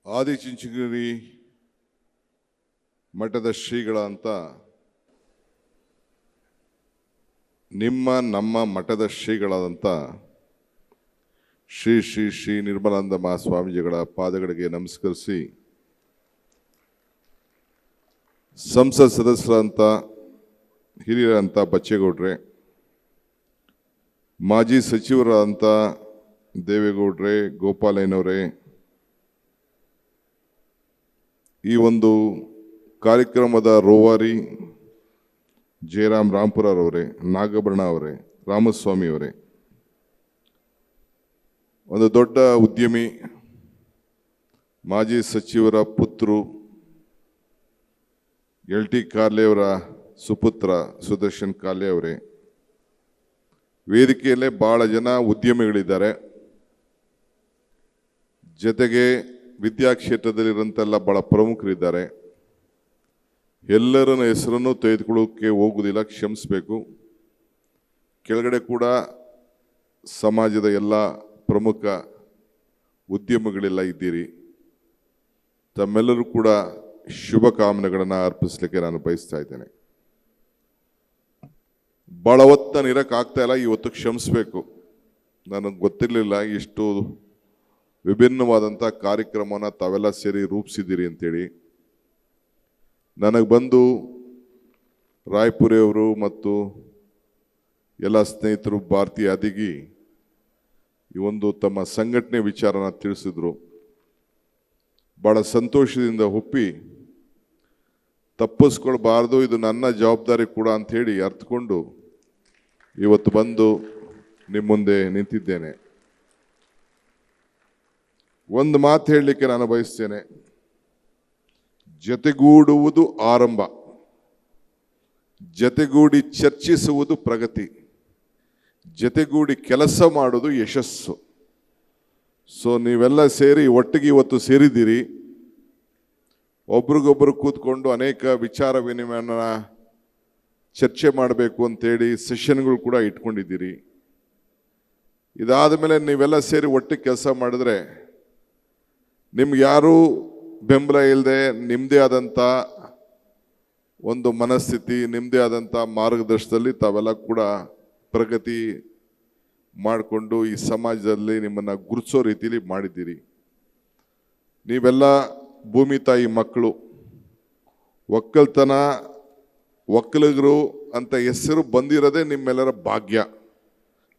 ಆದಿಚುಂಚನಗಿರಿ ಮಠದ ಶ್ರೀಗಳ ಅಂತ ನಮ್ಮ ಮಠದ ಶ್ರೀಗಳಾದಂಥ ಶ್ರೀ ಶ್ರೀ ಶ್ರೀ ನಿರ್ಮಲಾನಂದ ಮಹಾಸ್ವಾಮೀಜಿಗಳ ಪಾದಗಳಿಗೆ ನಮಸ್ಕರಿಸಿ, ಸಂಸತ್ ಸದಸ್ಯರಂತ ಹಿರಿಯರಂತ ಬಚ್ಚೇಗೌಡ್ರೆ, ಮಾಜಿ ಸಚಿವರಾದಂಥ ದೇವೇಗೌಡ್ರೆ, ಗೋಪಾಲಯ್ಯನವರೇ, ಈ ಒಂದು ಕಾರ್ಯಕ್ರಮದ ರೋವಾರಿ ಜಯರಾಮ್ ರಾಂಪುರರವರೇ, ನಾಗಭರಣ ಅವರೇ, ರಾಮಸ್ವಾಮಿ ಅವರೇ, ಒಂದು ದೊಡ್ಡ ಉದ್ಯಮಿ, ಮಾಜಿ ಸಚಿವರ ಪುತ್ರರು, LT ಕಾರ್ಲೆ ಅವರ ಸುಪುತ್ರ ಸುದರ್ಶನ್ ಕಾರ್ಲೆ ಅವರೇ, ವೇದಿಕೆಯಲ್ಲೇ ಬಹಳ ಜನ ಉದ್ಯಮಿಗಳಿದ್ದಾರೆ. ಜೊತೆಗೆ ವಿದ್ಯಾಕ್ಷೇತ್ರದಲ್ಲಿರುವಂತೆಲ್ಲ ಬಹಳ ಪ್ರಮುಖರಿದ್ದಾರೆ. ಎಲ್ಲರನ್ನ ಹೆಸರನ್ನು ತೆಗೆದುಕೊಳ್ಳೋಕೆ ಹೋಗುವುದಿಲ್ಲ, ಕ್ಷಮಿಸಬೇಕು. ಕೆಳಗಡೆ ಕೂಡ ಸಮಾಜದ ಎಲ್ಲ ಪ್ರಮುಖ ಉದ್ಯಮಿಗಳೆಲ್ಲ ಇದ್ದೀರಿ. ತಮ್ಮೆಲ್ಲರೂ ಕೂಡ ಶುಭ ಕಾಮನೆಗಳನ್ನು ಅರ್ಪಿಸಲಿಕ್ಕೆ ನಾನು ಬಯಸ್ತಾ ಇದ್ದೇನೆ. ಭಾಳ ಹೊತ್ತು ನಾನು ಇರೋಕ್ಕಾಗ್ತಾ ಇಲ್ಲ, ಇವತ್ತು ಕ್ಷಮಿಸಬೇಕು. ನನಗೆ ಗೊತ್ತಿರಲಿಲ್ಲ ಇಷ್ಟು ವಿಭಿನ್ನವಾದಂಥ ಕಾರ್ಯಕ್ರಮನ ತಾವೆಲ್ಲ ಸೇರಿ ರೂಪಿಸಿದ್ದೀರಿ ಅಂತೇಳಿ. ನನಗೆ ಬಂದು ರಾಯ್ಪುರಿಯವರು ಮತ್ತು ಎಲ್ಲ ಸ್ನೇಹಿತರು ಭಾರತೀಯ ಅದಿಗಿ ಈ ಒಂದು ತಮ್ಮ ಸಂಘಟನೆ ವಿಚಾರನ ತಿಳಿಸಿದ್ರು. ಭಾಳ ಸಂತೋಷದಿಂದ ಒಪ್ಪಿ, ತಪ್ಪಿಸ್ಕೊಳ್ಬಾರ್ದು, ಇದು ನನ್ನ ಜವಾಬ್ದಾರಿ ಕೂಡ ಅಂಥೇಳಿ ಅರ್ಥಕೊಂಡು ಇವತ್ತು ಬಂದು ನಿಮ್ಮ ಮುಂದೆ ನಿಂತಿದ್ದೇನೆ. ಒಂದು ಮಾತು ಹೇಳಲಿಕ್ಕೆ ನಾನು ಬಯಸ್ತೇನೆ. ಜತೆಗೂಡುವುದು ಆರಂಭ, ಜತೆಗೂಡಿ ಚರ್ಚಿಸುವುದು ಪ್ರಗತಿ, ಜತೆಗೂಡಿ ಕೆಲಸ ಮಾಡುವುದು ಯಶಸ್ಸು. ಸೊ ನೀವೆಲ್ಲ ಸೇರಿ ಒಟ್ಟಿಗೆ ಇವತ್ತು ಸೇರಿದ್ದೀರಿ. ಒಬ್ರಿಗೊಬ್ಬರು ಕೂತ್ಕೊಂಡು ಅನೇಕ ವಿಚಾರ ವಿನಿಮಯನ ಚರ್ಚೆ ಮಾಡಬೇಕು ಅಂತೇಳಿ ಸೆಷನ್ಗಳು ಕೂಡ ಇಟ್ಕೊಂಡಿದ್ದೀರಿ. ಇದಾದ ಮೇಲೆ ನೀವೆಲ್ಲ ಸೇರಿ ಒಟ್ಟಿಗೆ ಕೆಲಸ ಮಾಡಿದ್ರೆ ನಿಮ್ಗೆ ಯಾರೂ ಬೆಂಬಲ ಇಲ್ಲದೆ ನಿಮ್ಮದೇ ಆದಂಥ ಒಂದು ಮನಸ್ಥಿತಿ, ನಿಮ್ಮದೇ ಆದಂಥ ಮಾರ್ಗದರ್ಶನದಲ್ಲಿ ತಾವೆಲ್ಲ ಕೂಡ ಪ್ರಗತಿ ಮಾಡಿಕೊಂಡು ಈ ಸಮಾಜದಲ್ಲಿ ನಿಮ್ಮನ್ನು ಗುರುತಿಸೋ ರೀತಿಯಲ್ಲಿ ಮಾಡಿದ್ದೀರಿ. ನೀವೆಲ್ಲ ಭೂಮಿ ತಾಯಿ ಮಕ್ಕಳು. ಒಕ್ಕಲ್ತನ, ಒಕ್ಕಲಿಗರು ಅಂತ ಹೆಸರು ಬಂದಿರೋದೇ ನಿಮ್ಮೆಲ್ಲರ ಭಾಗ್ಯ.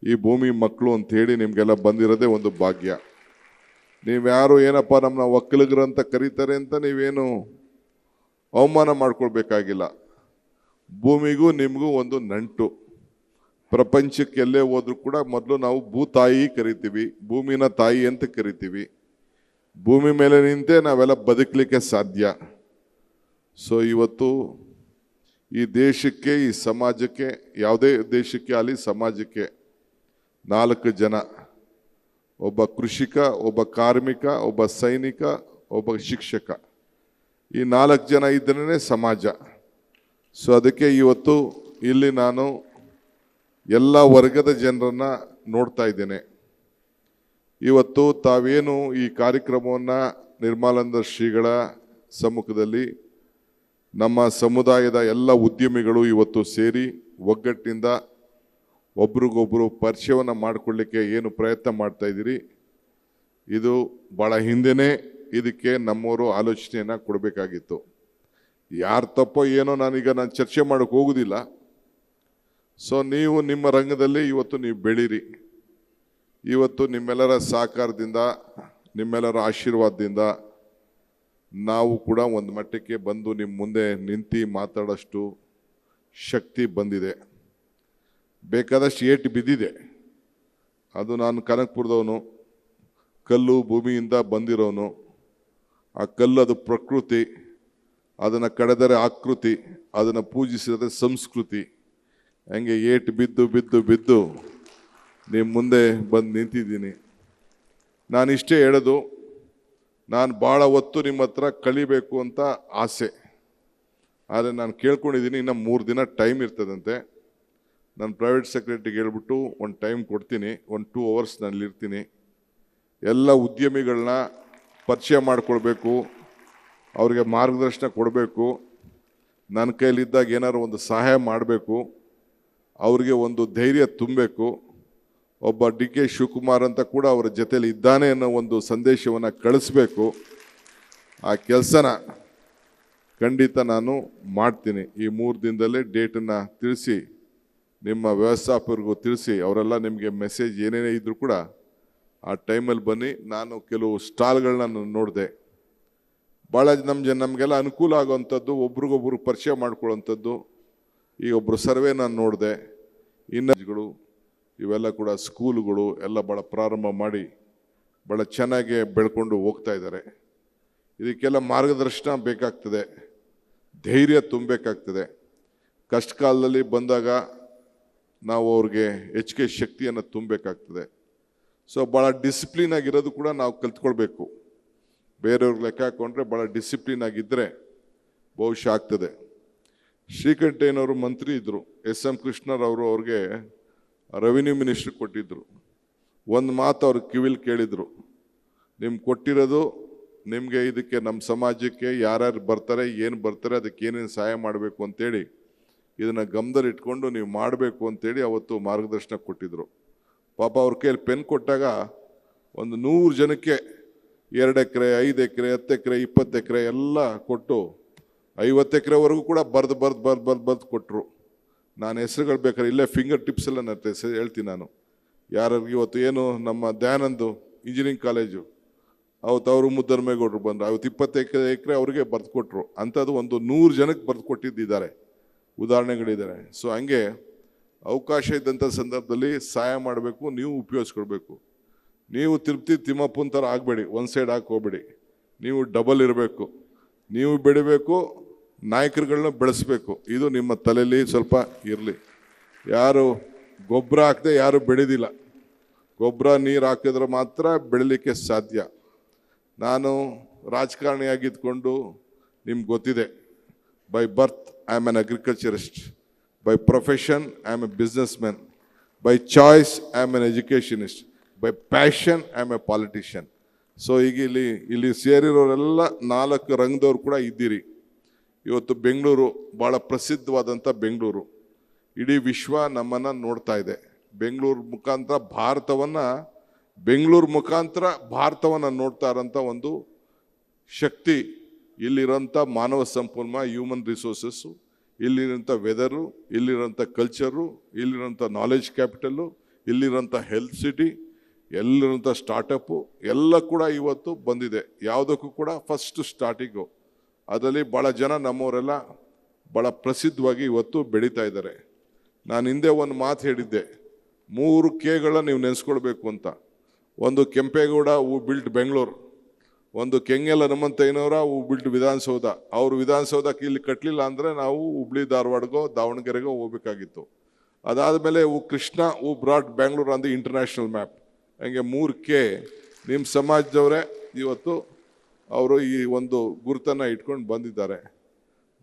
ಈ ಭೂಮಿ ಮಕ್ಕಳು ಅಂಥೇಳಿ ನಿಮಗೆಲ್ಲ ಬಂದಿರೋದೇ ಒಂದು ಭಾಗ್ಯ. ನೀವ್ಯಾರು ಏನಪ್ಪ ನಮ್ಮನ್ನ ಒಕ್ಕಲಿಗರು ಅಂತ ಕರೀತಾರೆ ಅಂತ ನೀವೇನು ಅವಮಾನ ಮಾಡ್ಕೊಳ್ಬೇಕಾಗಿಲ್ಲ. ಭೂಮಿಗೂ ನಿಮಗೂ ಒಂದು ನಂಟು. ಪ್ರಪಂಚಕ್ಕೆ ಎಲ್ಲೇ ಹೋದ್ರೂ ಕೂಡ ಮೊದಲು ನಾವು ಭೂತಾಯಿ ಕರಿತೀವಿ, ಭೂಮಿನ ತಾಯಿ ಅಂತ ಕರಿತೀವಿ. ಭೂಮಿ ಮೇಲೆ ನಿಂತೇ ನಾವೆಲ್ಲ ಬದುಕಲಿಕ್ಕೆ ಸಾಧ್ಯ. ಸೊ ಇವತ್ತು ಈ ದೇಶಕ್ಕೆ, ಈ ಸಮಾಜಕ್ಕೆ, ಯಾವುದೇ ದೇಶಕ್ಕೆ ಆಗಲಿ ಸಮಾಜಕ್ಕೆ 4 ಜನ, ಒಬ್ಬ ಕೃಷಿಕ, ಒಬ್ಬ ಕಾರ್ಮಿಕ, ಒಬ್ಬ ಸೈನಿಕ, ಒಬ್ಬ ಶಿಕ್ಷಕ, ಈ 4 ಜನ ಇದ್ರೇ ಸಮಾಜ. ಸೊ ಅದಕ್ಕೆ ಇವತ್ತು ಇಲ್ಲಿ ನಾನು ಎಲ್ಲ ವರ್ಗದ ಜನರನ್ನು ನೋಡ್ತಾ ಇದ್ದೇನೆ. ಇವತ್ತು ತಾವೇನು ಈ ಕಾರ್ಯಕ್ರಮವನ್ನು ನಿರ್ಮಲಾನಂದ ಶ್ರೀಗಳ ಸಮ್ಮುಖದಲ್ಲಿ ನಮ್ಮ ಸಮುದಾಯದ ಎಲ್ಲ ಉದ್ಯಮಿಗಳು ಇವತ್ತು ಸೇರಿ ಒಗ್ಗಟ್ಟಿನಿಂದ ಒಬ್ರಿಗೊಬ್ಬರು ಪರಿಚಯವನ್ನು ಮಾಡಿಕೊಳ್ಳಿಕ್ಕೆ ಏನು ಪ್ರಯತ್ನ ಮಾಡ್ತಾ ಇದ್ದೀರಿ, ಇದು ಭಾಳ ಹಿಂದೆನೇ ಇದಕ್ಕೆ ನಮ್ಮವರು ಆಲೋಚನೆಯನ್ನು ಕೊಡಬೇಕಾಗಿತ್ತು. ಯಾರು ತಪ್ಪೋ ಏನೋ ನಾನು ಚರ್ಚೆ ಮಾಡೋಕ್ಕೆ ಹೋಗೋದಿಲ್ಲ. ಸೊ ನೀವು ನಿಮ್ಮ ರಂಗದಲ್ಲಿ ಇವತ್ತು ನೀವು ಬೆಳೀರಿ. ಇವತ್ತು ನಿಮ್ಮೆಲ್ಲರ ಸಹಕಾರದಿಂದ, ನಿಮ್ಮೆಲ್ಲರ ಆಶೀರ್ವಾದದಿಂದ ನಾವು ಕೂಡ ಒಂದು ಮಟ್ಟಕ್ಕೆ ಬಂದು ನಿಮ್ಮ ಮುಂದೆ ನಿಂತು ಮಾತಾಡೋಷ್ಟು ಶಕ್ತಿ ಬಂದಿದೆ. ಬೇಕಾದಷ್ಟು ಏಟು ಬಿದ್ದಿದೆ. ಅದು ನಾನು ಕನಕಪುರದವನು, ಕಲ್ಲು ಭೂಮಿಯಿಂದ ಬಂದಿರೋನು. ಆ ಕಲ್ಲು ಅದು ಪ್ರಕೃತಿ, ಅದನ್ನು ಕಡೆದರೆ ಆಕೃತಿ, ಅದನ್ನು ಪೂಜಿಸಿದರೆ ಸಂಸ್ಕೃತಿ. ಹಂಗೆ ಏಟು ಬಿದ್ದು ಬಿದ್ದು ಬಿದ್ದು ನಿಮ್ಮ ಮುಂದೆ ಬಂದು ನಿಂತಿದ್ದೀನಿ. ನಾನಿಷ್ಟೇ ಹೇಳೋದು, ನಾನು ಭಾಳ ಹೊತ್ತು ನಿಮ್ಮ ಹತ್ರ ಕಲಿಬೇಕು ಅಂತ ಆಸೆ. ಆದರೆ ನಾನು ಕೇಳ್ಕೊಂಡಿದ್ದೀನಿ, ಇನ್ನು 3 ದಿನ ಟೈಮ್ ಇರ್ತದಂತೆ. ನಾನು ಪ್ರೈವೇಟ್ ಸೆಕ್ರೆಟರಿಗೆ ಹೇಳ್ಬಿಟ್ಟು ಒಂದು ಟೈಮ್ ಕೊಡ್ತೀನಿ, ಒಂದು 2 ಅವರ್ಸ್ ನಾನು ಇರ್ತೀನಿ. ಎಲ್ಲ ಉದ್ಯಮಿಗಳನ್ನ ಪರಿಚಯ ಮಾಡಿಕೊಳ್ಬೇಕು, ಅವ್ರಿಗೆ ಮಾರ್ಗದರ್ಶನ ಕೊಡಬೇಕು, ನನ್ನ ಕೈಲಿದ್ದಾಗ ಏನಾದ್ರು ಒಂದು ಸಹಾಯ ಮಾಡಬೇಕು, ಅವ್ರಿಗೆ ಒಂದು ಧೈರ್ಯ ತುಂಬಬೇಕು. ಒಬ್ಬ ಡಿ ಕೆ ಶಿವಕುಮಾರ್ ಅಂತ ಕೂಡ ಅವರ ಜೊತೆಲಿ ಇದ್ದಾನೆ ಅನ್ನೋ ಒಂದು ಸಂದೇಶವನ್ನು ಕಳಿಸ್ಬೇಕು. ಆ ಕೆಲಸನ ಖಂಡಿತ ನಾನು ಮಾಡ್ತೀನಿ. ಈ 3 ದಿನದಲ್ಲೇ ಡೇಟನ್ನು ತಿಳಿಸಿ, ನಿಮ್ಮ ವ್ಯವಸ್ಥಾಪಕರಿಗೂ ತಿಳಿಸಿ, ಅವರೆಲ್ಲ ನಿಮಗೆ ಮೆಸೇಜ್ ಏನೇನೇ ಇದ್ದರೂ ಕೂಡ ಆ ಟೈಮಲ್ಲಿ ಬನ್ನಿ. ನಾನು ಕೆಲವು ಸ್ಟಾಲ್ಗಳನ್ನ ನೋಡಿದೆ, ಭಾಳ ನಮಗೆಲ್ಲ ಅನುಕೂಲ ಆಗೋವಂಥದ್ದು, ಒಬ್ರಿಗೊಬ್ರು ಪರಿಚಯ ಮಾಡ್ಕೊಳ್ಳೋವಂಥದ್ದು. ಈಗ ಒಬ್ಬರು ಸರ್ವೆ ನಾನು ನೋಡಿದೆ, ಇನ್ನಗಳು ಇವೆಲ್ಲ ಕೂಡ ಸ್ಕೂಲುಗಳು ಎಲ್ಲ ಭಾಳ ಪ್ರಾರಂಭ ಮಾಡಿ ಭಾಳ ಚೆನ್ನಾಗಿ ಬೆಳ್ಕೊಂಡು ಹೋಗ್ತಾ ಇದ್ದಾರೆ. ಇದಕ್ಕೆಲ್ಲ ಮಾರ್ಗದರ್ಶನ ಬೇಕಾಗ್ತದೆ, ಧೈರ್ಯ ತುಂಬಬೇಕಾಗ್ತದೆ. ಕಷ್ಟ ಕಾಲದಲ್ಲಿ ಬಂದಾಗ ನಾವು ಅವ್ರಿಗೆ ಹೆಚ್ಚಿಗೆ ಶಕ್ತಿಯನ್ನು ತುಂಬಬೇಕಾಗ್ತದೆ. ಸೊ ಭಾಳ ಡಿಸಿಪ್ಲಿನ್ ಆಗಿರೋದು ಕೂಡ ನಾವು ಕಲ್ತ್ಕೊಳ್ಬೇಕು. ಬೇರೆಯವ್ರಿಗೆ ಲೆಕ್ಕ ಹಾಕೊಂಡ್ರೆ ಭಾಳ ಡಿಸಿಪ್ಲಿನ್ ಆಗಿದ್ದರೆ ಬಹುಶಃ ಆಗ್ತದೆ. ಶ್ರೀಕಂಠಯ್ಯನವರು ಮಂತ್ರಿ ಇದ್ದರು, ಎಸ್.ಎಂ. ಕೃಷ್ಣರವರು ಅವ್ರಿಗೆ ರೆವಿನ್ಯೂ ಮಿನಿಸ್ಟ್ರಿ ಕೊಟ್ಟಿದ್ದರು. ಒಂದು ಮಾತು ಅವ್ರಿಗೆ ಕಿವಿಲಿ ಕೇಳಿದರು, ನಿಮ್ಗೆ ಕೊಟ್ಟಿರೋದು ನಿಮಗೆ ಇದಕ್ಕೆ ನಮ್ಮ ಸಮಾಜಕ್ಕೆ ಯಾರ್ಯಾರು ಬರ್ತಾರೆ, ಏನು ಬರ್ತಾರೆ, ಅದಕ್ಕೆ ಏನೇನು ಸಹಾಯ ಮಾಡಬೇಕು ಅಂತೇಳಿ ಇದನ್ನು ಗಮನದಲ್ಲಿ ಇಟ್ಕೊಂಡು ನೀವು ಮಾಡಬೇಕು ಅಂತೇಳಿ ಅವತ್ತು ಮಾರ್ಗದರ್ಶನ ಕೊಟ್ಟಿದ್ದರು. ಪಾಪ ಅವ್ರ ಕೈಯಲ್ಲಿ ಪೆನ್ ಕೊಟ್ಟಾಗ ಒಂದು 100 ಜನಕ್ಕೆ 2 ಎಕರೆ, 5 ಎಕರೆ, 10 ಎಕರೆ, 20 ಎಕರೆ ಎಲ್ಲ ಕೊಟ್ಟು 50 ಎಕರೆವರೆಗೂ ಕೂಡ ಬರ್ದು ಕೊಟ್ಟರು. ನಾನು ಹೆಸರುಗಳು ಬೇಕಾದ್ರೆ ಇಲ್ಲೇ ಫಿಂಗರ್ ಟಿಪ್ಸ್ ಎಲ್ಲ ಹೇಳ್ತೀನಿ. ನಾನು ಯಾರಿಗೆ ಇವತ್ತು ಏನು ನಮ್ಮ ದಯಾನಂದ್ ಇಂಜಿನಿಯರಿಂಗ್ ಕಾಲೇಜು ಅವತ್ತು ಅವರು ಮುದ್ದರ್ಮೇಗೌಡರು ಬಂದರು, ಅವತ್ತು 20 ಎಕರೆ ಅವ್ರಿಗೆ ಬರೆದು ಕೊಟ್ಟರು. ಅಂಥದ್ದು ಒಂದು 100 ಜನಕ್ಕೆ ಬರೆದು ಕೊಟ್ಟಿದ್ದಾರೆ, ಉದಾಹರಣೆಗಳಿದ್ದಾರೆ. ಸೊ ಹಂಗೆ ಅವಕಾಶ ಇದ್ದಂಥ ಸಂದರ್ಭದಲ್ಲಿ ಸಹಾಯ ಮಾಡಬೇಕು, ನೀವು ಉಪಯೋಗಿಸ್ಕೊಳ್ಬೇಕು. ನೀವು ತಿರುಪತಿ ತಿಮ್ಮಪ್ಪನ ಥರ ಆಗಬೇಡಿ, ಒಂದು ಸೈಡ್ ಹೋಗ್ಬೇಡಿ. ನೀವು ಡಬಲ್ ಇರಬೇಕು, ನೀವು ಬೆಳಿಬೇಕು, ನಾಯಕರುಗಳನ್ನ ಬೆಳೆಸಬೇಕು. ಇದು ನಿಮ್ಮ ತಲೆಯಲ್ಲಿ ಸ್ವಲ್ಪ ಇರಲಿ. ಯಾರು ಗೊಬ್ಬರ ಹಾಕದೆ ಯಾರು ಬೆಳೆದಿಲ್ಲ, ಗೊಬ್ಬರ ನೀರು ಹಾಕಿದ್ರೆ ಮಾತ್ರ ಬೆಳಿಲಿಕ್ಕೆ ಸಾಧ್ಯ. ನಾನು ರಾಜಕಾರಣಿಯಾಗಿದ್ಕೊಂಡು ನಿಮ್ಗೆ ಗೊತ್ತಿದೆ, by birth I am on agriculturist, by profession I am A business man, by choice I am an educationist, by passion I am A politician. So ಈಗ ಇಲ್ಲಿ ಸೇರಿರೋರೆಲ್ಲ 4 ರಂಗದವ್ರು ಕೂಡ ಇದ್ದೀರಿ. ಇವತ್ತು ಬೆಂಗಳೂರು ಭಾಳ ಪ್ರಸಿದ್ಧವಾದಂಥ ಬೆಂಗಳೂರು, ಇಡೀ ವಿಶ್ವ ನಮ್ಮನ್ನು ನೋಡ್ತಾ ಇದೆ. ಬೆಂಗಳೂರು ಮುಖಾಂತರ ಭಾರತವನ್ನು ನೋಡ್ತಾ ಇರೋಂಥ ಒಂದು ಶಕ್ತಿ ಇಲ್ಲಿರೋಂಥ ಮಾನವ ಸಂಪನ್ಮೂಲ, ಹ್ಯೂಮನ್ ರಿಸೋರ್ಸಸ್ಸು, ಇಲ್ಲಿರೋಂಥ ವೆದರು, ಇಲ್ಲಿರೋಂಥ ಕಲ್ಚರು, ಇಲ್ಲಿರೋಂಥ ನಾಲೆಜ್ ಕ್ಯಾಪಿಟಲ್ಲು, ಇಲ್ಲಿರೋಂಥ ಹೆಲ್ತ್ ಸಿಟಿ, ಎಲ್ಲಿರೋಂಥ ಸ್ಟಾರ್ಟಪ್ಪು ಎಲ್ಲ ಕೂಡ ಇವತ್ತು ಬಂದಿದೆ. ಯಾವುದಕ್ಕೂ ಕೂಡ ಫಸ್ಟ್ ಸ್ಟಾರ್ಟಿಂಗು ಅದರಲ್ಲಿ ಭಾಳ ಜನ ನಮ್ಮವರೆಲ್ಲ ಭಾಳ ಪ್ರಸಿದ್ಧವಾಗಿ ಇವತ್ತು ಬೆಳೀತಾ ಇದ್ದಾರೆ. ನಾನು ಹಿಂದೆ ಒಂದು ಮಾತು ಹೇಳಿದ್ದೆ, 3 Kಗಳನ್ನ ನೀವು ನೆನೆಸ್ಕೊಳ್ಬೇಕು ಅಂತ. ಒಂದು ಕೆಂಪೇಗೌಡ ಹೂ ಬಿಲ್ಟ್ ಬೆಂಗಳೂರು, ಒಂದು ಕೆಂಗಲ್ ಹನುಮಂತಯ್ಯನವರ ಹೂ ಬಿಲ್ಟ್ ವಿಧಾನಸೌಧ. ಅವರು ವಿಧಾನಸೌಧಕ್ಕೆ ಇಲ್ಲಿ ಕಟ್ಟಲಿಲ್ಲ ಅಂದರೆ ನಾವು ಹುಬ್ಳಿ ಧಾರವಾಡಗೋ ದಾವಣಗೆರೆಗೋ ಹೋಗ್ಬೇಕಾಗಿತ್ತು. ಅದಾದಮೇಲೆ ಕೃಷ್ಣ ಹೂ ಬ್ರಾಡ್ ಬೆಂಗಳೂರು ಅಂದು ಇಂಟರ್ನ್ಯಾಷನಲ್ ಮ್ಯಾಪ್. ಹಂಗೆ 3K ನಿಮ್ಮ ಸಮಾಜದವರೇ ಇವತ್ತು ಅವರು ಈ ಒಂದು ಗುರುತನ್ನು ಇಟ್ಕೊಂಡು ಬಂದಿದ್ದಾರೆ.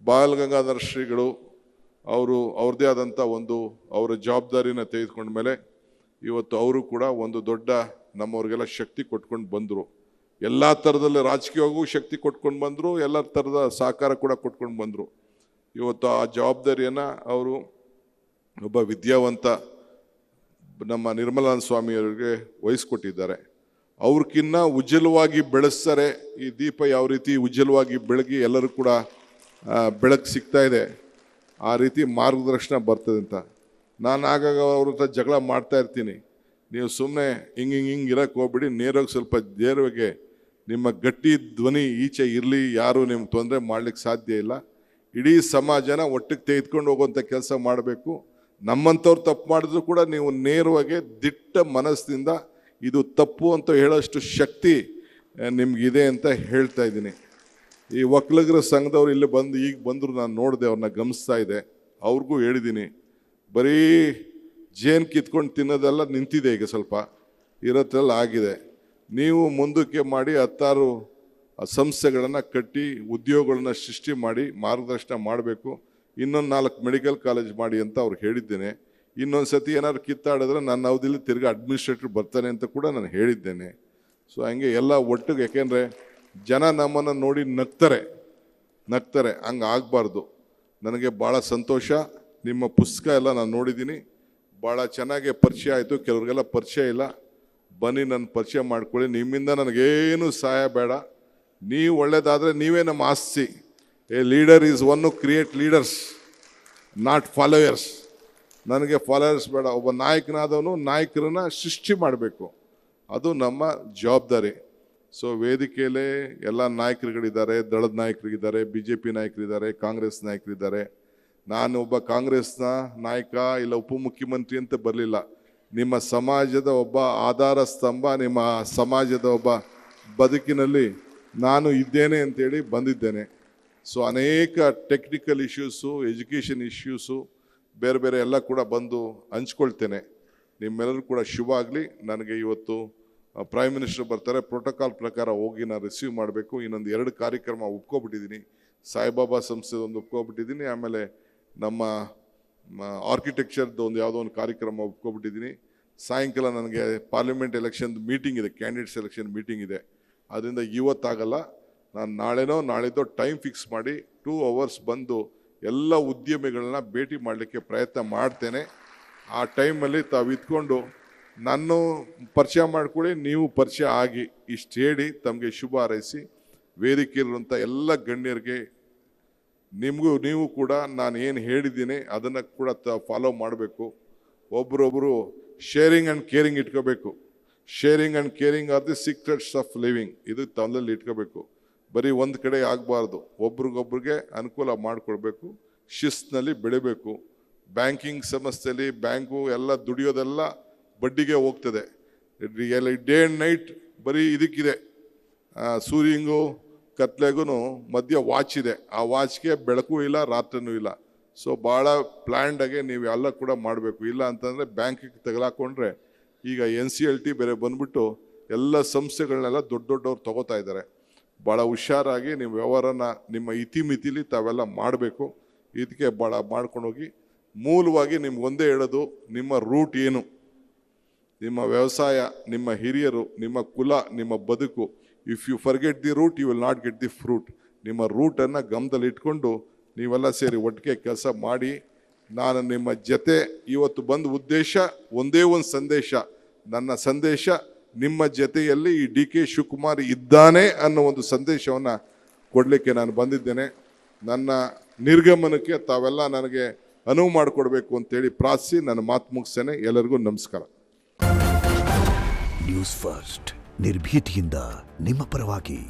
ಬಾಲ ಗಂಗಾಧರ ಶ್ರೀಗಳು ಅವರು ಅವ್ರದ್ದೇ ಆದಂಥ ಒಂದು ಅವರ ಜವಾಬ್ದಾರಿನ ತೆಗೆದುಕೊಂಡ ಮೇಲೆ ಇವತ್ತು ಅವರು ಕೂಡ ಒಂದು ದೊಡ್ಡ ನಮ್ಮವ್ರಿಗೆಲ್ಲ ಶಕ್ತಿ ಕೊಟ್ಕೊಂಡು ಬಂದರು. ಎಲ್ಲ ಥರದಲ್ಲಿ ರಾಜಕೀಯವಾಗೂ ಶಕ್ತಿ ಕೊಟ್ಕೊಂಡು ಬಂದರು, ಎಲ್ಲ ಥರದ ಸಹಕಾರ ಕೂಡ ಕೊಟ್ಕೊಂಡು ಬಂದರು. ಇವತ್ತು ಆ ಜವಾಬ್ದಾರಿಯನ್ನು ಅವರು ಒಬ್ಬ ವಿದ್ಯಾವಂತ ನಮ್ಮ ನಿರ್ಮಲಾನಂದ ಸ್ವಾಮಿಯವರಿಗೆ ವಹಿಸ್ಕೊಟ್ಟಿದ್ದಾರೆ. ಅವ್ರಕ್ಕಿನ್ನ ಉಜ್ವಲವಾಗಿ ಬೆಳೆಸ್ತಾರೆ. ಈ ದೀಪ ಯಾವ ರೀತಿ ಉಜ್ವಲವಾಗಿ ಬೆಳಗಿ ಎಲ್ಲರೂ ಕೂಡ ಬೆಳಕು ಸಿಗ್ತಾ ಇದೆ, ಆ ರೀತಿ ಮಾರ್ಗದರ್ಶನ ಬರ್ತದೆ ಅಂತ. ನಾನು ಆಗಾಗ ಅವ್ರ ಹತ್ರ ಜಗಳ ಮಾಡ್ತಾ ಇರ್ತೀನಿ, ನೀವು ಸುಮ್ಮನೆ ಹಿಂಗೆ ಇರೋಕ್ಕೆ ಹೋಗ್ಬಿಡಿ, ನೇರವಾಗಿ ಸ್ವಲ್ಪ ನೇರವಾಗಿ ನಿಮ್ಮ ಗಟ್ಟಿ ಧ್ವನಿ ಈಚೆ ಇರಲಿ, ಯಾರು ನಿಮ್ಗೆ ತೊಂದರೆ ಮಾಡ್ಲಿಕ್ಕೆ ಸಾಧ್ಯ ಇಲ್ಲ. ಇಡೀ ಸಮಾಜನ ಒಟ್ಟಿಗೆ ತೆಗೆದುಕೊಂಡು ಹೋಗುವಂಥ ಕೆಲಸ ಮಾಡಬೇಕು. ನಮ್ಮಂಥವ್ರು ತಪ್ಪು ಮಾಡಿದ್ರು ಕೂಡ ನೀವು ನೇರವಾಗಿ ದಿಟ್ಟ ಮನಸ್ಸಿನಿಂದ ಇದು ತಪ್ಪು ಅಂತ ಹೇಳೋಷ್ಟು ಶಕ್ತಿ ನಿಮಗಿದೆ ಅಂತ ಹೇಳ್ತಾ ಇದ್ದೀನಿ. ಈ ಒಕ್ಕಲಿಗರ ಸಂಘದವ್ರು ಇಲ್ಲಿ ಈಗ ಬಂದರು, ನಾನು ನೋಡಿದೆ, ಅವ್ರನ್ನ ಗಮನಿಸ್ತಾ ಇದೆ. ಅವ್ರಿಗೂ ಹೇಳಿದ್ದೀನಿ, ಬರೀ ಜೇನು ಕಿತ್ಕೊಂಡು ತಿನ್ನೋದೆಲ್ಲ ನಿಂತಿದೆ, ಈಗ ಸ್ವಲ್ಪ ಇರೋದ್ರೆಲ್ಲ ಆಗಿದೆ. ನೀವು ಮುಂದಕ್ಕೆ ಮಾಡಿ 10 ಸಂಸ್ಥೆಗಳನ್ನು ಕಟ್ಟಿ ಉದ್ಯೋಗಗಳನ್ನ ಸೃಷ್ಟಿ ಮಾಡಿ ಮಾರ್ಗದರ್ಶನ ಮಾಡಬೇಕು. ಇನ್ನೊಂದು 4 ಮೆಡಿಕಲ್ ಕಾಲೇಜ್ ಮಾಡಿ ಅಂತ ಅವ್ರಿಗೆ ಹೇಳಿದ್ದೇನೆ. ಇನ್ನೊಂದು ಸತಿ ಏನಾದ್ರು ಕಿತ್ತಾಡಿದ್ರೆ ನನ್ನ ಅವಧಿಯಲ್ಲಿ ತಿರ್ಗಿ ಅಡ್ಮಿನಿಸ್ಟ್ರೇಟರ್ ಬರ್ತಾನೆ ಅಂತ ಕೂಡ ನಾನು ಹೇಳಿದ್ದೇನೆ. ಸೊ ಹಂಗೆ ಎಲ್ಲ ಒಟ್ಟಿಗೆ, ಯಾಕೆಂದರೆ ಜನ ನಮ್ಮನ್ನು ನೋಡಿ ನಗ್ತಾರೆ ಹಂಗೆ ಆಗಬಾರ್ದು. ನನಗೆ ಭಾಳ ಸಂತೋಷ. ನಿಮ್ಮ ಪುಸ್ತಕ ಎಲ್ಲ ನಾನು ನೋಡಿದ್ದೀನಿ, ಭಾಳ ಚೆನ್ನಾಗಿ ಪರಿಚಯ ಆಯಿತು. ಕೆಲವ್ರಿಗೆಲ್ಲ ಪರಿಚಯ ಇಲ್ಲ, ಬನ್ನಿ ನನ್ನ ಪರಿಚಯ ಮಾಡ್ಕೊಳ್ಳಿ. ನಿಮ್ಮಿಂದ ನನಗೇನು ಸಹಾಯ ಬೇಡ. ನೀವು ಒಳ್ಳೇದಾದರೆ ನೀವೇ ನಮ್ಮ ಆಸ್ತಿ. A leader is one to create leaders, not followers. ನನಗೆ ಫಾಲೋಯರ್ಸ್ ಬೇಡ. ಒಬ್ಬ ನಾಯಕನಾದವನು ನಾಯಕರನ್ನ ಸೃಷ್ಟಿ ಮಾಡಬೇಕು, ಅದು ನಮ್ಮ ಜವಾಬ್ದಾರಿ. ಸೊ ವೇದಿಕೆಯಲ್ಲೇ ಎಲ್ಲ ನಾಯಕರುಗಳಿದ್ದಾರೆ, ದಳದ ನಾಯಕರಿದ್ದಾರೆ, BJP ನಾಯಕರಿದ್ದಾರೆ, ಕಾಂಗ್ರೆಸ್ ನಾಯಕರಿದ್ದಾರೆ. ನಾನು ಒಬ್ಬ ಕಾಂಗ್ರೆಸ್ನ ನಾಯಕ ಇಲ್ಲ ಉಪಮುಖ್ಯಮಂತ್ರಿ ಅಂತ ಬರಲಿಲ್ಲ. ನಿಮ್ಮ ಸಮಾಜದ ಒಬ್ಬ ಆಧಾರ ಸ್ತಂಭ, ನಿಮ್ಮ ಸಮಾಜದ ಒಬ್ಬ ಬದುಕಿನಲ್ಲಿ ನಾನು ಇದ್ದೇನೆ ಅಂತೇಳಿ ಬಂದಿದ್ದೇನೆ. ಸೊ ಅನೇಕ ಟೆಕ್ನಿಕಲ್ ಇಶ್ಯೂಸು, ಎಜುಕೇಷನ್ ಇಶ್ಯೂಸು ಬೇರೆ ಬೇರೆ ಎಲ್ಲ ಕೂಡ ಬಂದು ಹಂಚ್ಕೊಳ್ತೇನೆ. ನಿಮ್ಮೆಲ್ಲರೂ ಕೂಡ ಶುಭ ಆಗಲಿ. ನನಗೆ ಇವತ್ತು ಪ್ರೈಮ್ ಮಿನಿಸ್ಟರ್ ಬರ್ತಾರೆ, ಪ್ರೋಟೋಕಾಲ್ ಪ್ರಕಾರ ಹೋಗಿ ನಾನು ರಿಸೀವ್ ಮಾಡಬೇಕು. ಇನ್ನೊಂದು 2 ಕಾರ್ಯಕ್ರಮ ಒಪ್ಕೊಬಿಟ್ಟಿದ್ದೀನಿ. ಸಾಯಿಬಾಬಾ ಸಂಸ್ಥೆದು ಒಂದು ಒಪ್ಕೊಬಿಟ್ಟಿದ್ದೀನಿ, ಆಮೇಲೆ ನಮ್ಮ ಆರ್ಕಿಟೆಕ್ಚರ್ದು ಒಂದು ಯಾವುದೋ ಒಂದು ಕಾರ್ಯಕ್ರಮ ಒಪ್ಕೊಬಿಟ್ಟಿದ್ದೀನಿ. ಸಾಯಂಕಾಲ ನನಗೆ ಪಾರ್ಲಿಮೆಂಟ್ ಎಲೆಕ್ಷನ್ ಮೀಟಿಂಗ್ ಇದೆ, ಕ್ಯಾಂಡಿಡೇಟ್ಸ್ ಎಲೆಕ್ಷನ್ ಮೀಟಿಂಗ್ ಇದೆ. ಅದರಿಂದ ಇವತ್ತಾಗಲ್ಲ, ನಾನು ನಾಳೆದೋ ಟೈಮ್ ಫಿಕ್ಸ್ ಮಾಡಿ 2 hours ಬಂದು ಎಲ್ಲ ಉದ್ಯಮಿಗಳನ್ನ ಭೇಟಿ ಮಾಡಲಿಕ್ಕೆ ಪ್ರಯತ್ನ ಮಾಡ್ತೇನೆ. ಆ ಟೈಮಲ್ಲಿ ತಾವು ಇದ್ಕೊಂಡು ನಾನು ಪರಿಚಯ ಮಾಡ್ಕೊಳ್ಳಿ, ನೀವು ಪರಿಚಯ ಆಗಿ. ಇಷ್ಟು ಹೇಳಿ ತಮಗೆ ಶುಭ ಹಾರೈಸಿ, ವೇದಿಕೆಯಲ್ಲಿರುವಂಥ ಎಲ್ಲ ಗಣ್ಯರಿಗೆ ನೀವು ಕೂಡ ನಾನು ಏನು ಹೇಳಿದ್ದೀನಿ ಅದನ್ನು ಕೂಡ ಫಾಲೋ ಮಾಡಬೇಕು. ಒಬ್ರೊಬ್ಬರು ಶೇರಿಂಗ್ ಆ್ಯಂಡ್ ಕೇರಿಂಗ್ ಇಟ್ಕೋಬೇಕು. Sharing and caring are the secrets of living. ಇದು ತಮ್ಮಲ್ಲಿ ಇಟ್ಕೋಬೇಕು. ಬರೀ ಒಂದು ಕಡೆ ಆಗಬಾರ್ದು, ಒಬ್ರಿಗೊಬ್ರಿಗೆ ಅನುಕೂಲ ಮಾಡಿಕೊಡ್ಬೇಕು, ಶಿಸ್ತಿನಲ್ಲಿ ಬೆಳಿಬೇಕು. ಬ್ಯಾಂಕಿಂಗ್ ಸಂಸ್ಥೆಯಲ್ಲಿ ಬ್ಯಾಂಕು ಎಲ್ಲ ದುಡಿಯೋದೆಲ್ಲ ಬಡ್ಡಿಗೆ ಹೋಗ್ತದೆ. ಎಲ್ಲ ಡೇ ಆ್ಯಂಡ್ ನೈಟ್ ಬರೀ ಇದಕ್ಕಿದೆ. ಸೂರ್ಯಂಗೂ ಕತ್ಲೆಗೂ ಮಧ್ಯ ವಾಚ್ ಇದೆ, ಆ ವಾಚ್ಗೆ ಬೆಳಕು ಇಲ್ಲ, ರಾತ್ರಿನೂ ಇಲ್ಲ. ಸೊ ಭಾಳ ಪ್ಲ್ಯಾಂಡಾಗೆ ನೀವು ಎಲ್ಲ ಕೂಡ ಮಾಡಬೇಕು. ಇಲ್ಲ ಅಂತಂದರೆ ಬ್ಯಾಂಕಿಗೆ ತಗಲಾಕೊಂಡ್ರೆ ಈಗ NCLT ಬೇರೆ ಬಂದ್ಬಿಟ್ಟು ಎಲ್ಲ ಸಂಸ್ಥೆಗಳನ್ನೆಲ್ಲ ದೊಡ್ಡವ್ರು ತಗೋತಾ ಇದ್ದಾರೆ. ಭಾಳ ಹುಷಾರಾಗಿ ನೀವು ವ್ಯವಹಾರನ ನಿಮ್ಮ ಇತಿಮಿತಿಲಿ ತಾವೆಲ್ಲ ಮಾಡಬೇಕು. ಇದಕ್ಕೆ ಭಾಳ ಮಾಡ್ಕೊಂಡೋಗಿ. ಮೂಲವಾಗಿ ನಿಮ್ಗೊಂದೇ ಹೇಳೋದು, ನಿಮ್ಮ ರೂಟ್ ಏನು, ನಿಮ್ಮ ವ್ಯವಸಾಯ, ನಿಮ್ಮ ಹಿರಿಯರು, ನಿಮ್ಮ ಕುಲ, ನಿಮ್ಮ ಬದುಕು. If you forget the root you will not get the fruit. ನಿಮ್ಮ ರೂಟನ್ನು ಗಮನದಲ್ಲಿ ಇಟ್ಕೊಂಡು ನೀವೆಲ್ಲ ಸೇರಿ ಒಟ್ಟಿಗೆ ಕೆಲಸ ಮಾಡಿ. ನಾನು ನಿಮ್ಮ ಜೊತೆ ಇವತ್ತು ಬಂದ ಉದ್ದೇಶ ಒಂದೇ ಒಂದು ಸಂದೇಶ. ನನ್ನ ಸಂದೇಶ ನಿಮ್ಮ ಜೊತೆಯಲ್ಲಿ ಈ DK ಶಿವಕುಮಾರ್ ಇದ್ದಾನೆ ಅನ್ನೋ ಒಂದು ಸಂದೇಶವನ್ನು ಕೊಡಲಿಕ್ಕೆ ನಾನು ಬಂದಿದ್ದೇನೆ. ನನ್ನ ನಿರ್ಗಮನಕ್ಕೆ ತಾವೆಲ್ಲ ನನಗೆ ಅನುವು ಮಾಡಿಕೊಡ್ಬೇಕು ಅಂತೇಳಿ ಪ್ರಾರ್ಥಿಸಿ ನನ್ನ ಮಾತು ಮುಗಿಸ್ತೇನೆ. ಎಲ್ಲರಿಗೂ ನಮಸ್ಕಾರ. ನ್ಯೂಸ್ ಫಸ್ಟ್, ನಿರ್ಭೀತಿಯಿಂದ ನಿಮ್ಮ ಪರವಾಗಿ.